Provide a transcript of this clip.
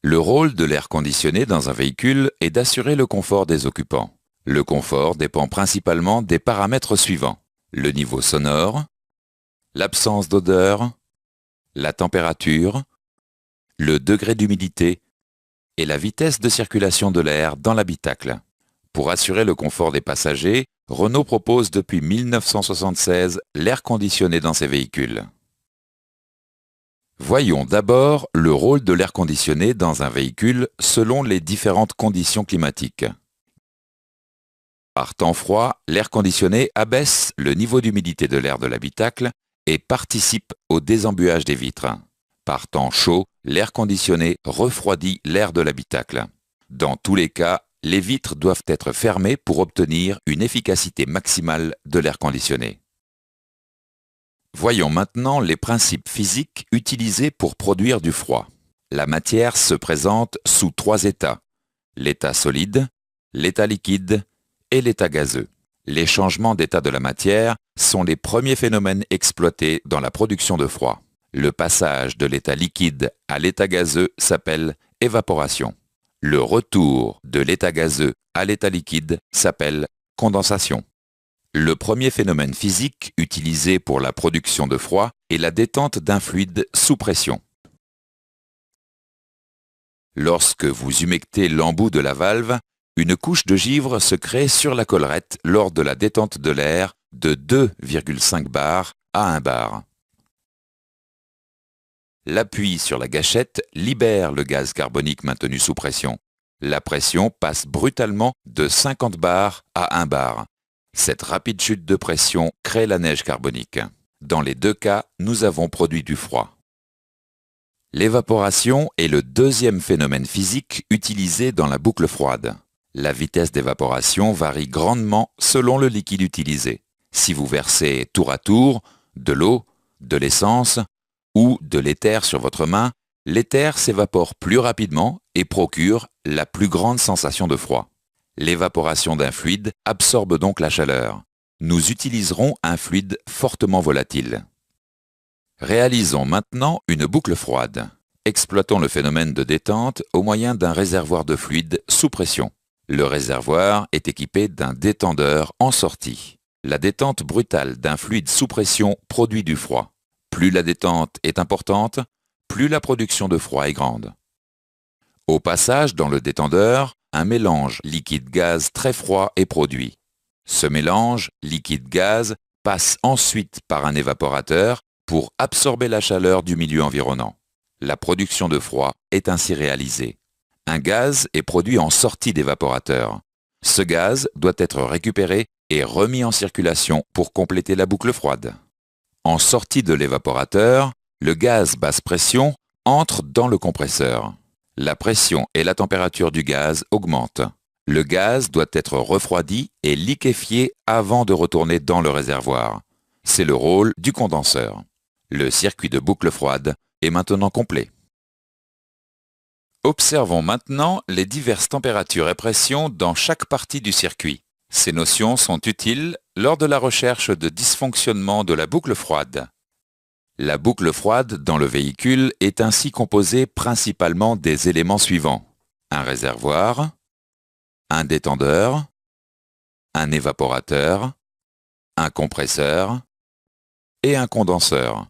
Le rôle de l'air conditionné dans un véhicule est d'assurer le confort des occupants. Le confort dépend principalement des paramètres suivants: le niveau sonore, l'absence d'odeur, la température, le degré d'humidité et la vitesse de circulation de l'air dans l'habitacle. Pour assurer le confort des passagers, Renault propose depuis 1976 l'air conditionné dans ses véhicules. Voyons d'abord le rôle de l'air conditionné dans un véhicule selon les différentes conditions climatiques. Par temps froid, l'air conditionné abaisse le niveau d'humidité de l'air de l'habitacle et participe au désembuage des vitres. Par temps chaud, l'air conditionné refroidit l'air de l'habitacle. Dans tous les cas, les vitres doivent être fermées pour obtenir une efficacité maximale de l'air conditionné. Voyons maintenant les principes physiques utilisés pour produire du froid. La matière se présente sous 3 états: l'état solide, l'état liquide et l'état gazeux. Les changements d'état de la matière sont les premiers phénomènes exploités dans la production de froid. Le passage de l'état liquide à l'état gazeux s'appelle évaporation. Le retour de l'état gazeux à l'état liquide s'appelle condensation. Le premier phénomène physique utilisé pour la production de froid est la détente d'un fluide sous pression. Lorsque vous humectez l'embout de la valve, une couche de givre se crée sur la collerette lors de la détente de l'air de 2,5 bars à 1 bar. L'appui sur la gâchette libère le gaz carbonique maintenu sous pression. La pression passe brutalement de 50 bars à 1 bar. Cette rapide chute de pression crée la neige carbonique. Dans les deux cas, nous avons produit du froid. L'évaporation est le deuxième phénomène physique utilisé dans la boucle froide. La vitesse d'évaporation varie grandement selon le liquide utilisé. Si vous versez tour à tour de l'eau, de l'essence ou de l'éther sur votre main, l'éther s'évapore plus rapidement et procure la plus grande sensation de froid. L'évaporation d'un fluide absorbe donc la chaleur. Nous utiliserons un fluide fortement volatile. Réalisons maintenant une boucle froide. Exploitons le phénomène de détente au moyen d'un réservoir de fluide sous pression. Le réservoir est équipé d'un détendeur en sortie. La détente brutale d'un fluide sous pression produit du froid. Plus la détente est importante, plus la production de froid est grande. Au passage dans le détendeur, un mélange liquide-gaz très froid est produit. Ce mélange liquide-gaz passe ensuite par un évaporateur pour absorber la chaleur du milieu environnant. La production de froid est ainsi réalisée. Un gaz est produit en sortie d'évaporateur. Ce gaz doit être récupéré et remis en circulation pour compléter la boucle froide. En sortie de l'évaporateur, le gaz basse pression entre dans le compresseur. La pression et la température du gaz augmentent. Le gaz doit être refroidi et liquéfié avant de retourner dans le réservoir. C'est le rôle du condenseur. Le circuit de boucle froide est maintenant complet. Observons maintenant les diverses températures et pressions dans chaque partie du circuit. Ces notions sont utiles lors de la recherche de dysfonctionnement de la boucle froide. La boucle froide dans le véhicule est ainsi composée principalement des éléments suivants: un réservoir, un détendeur, un évaporateur, un compresseur et un condenseur.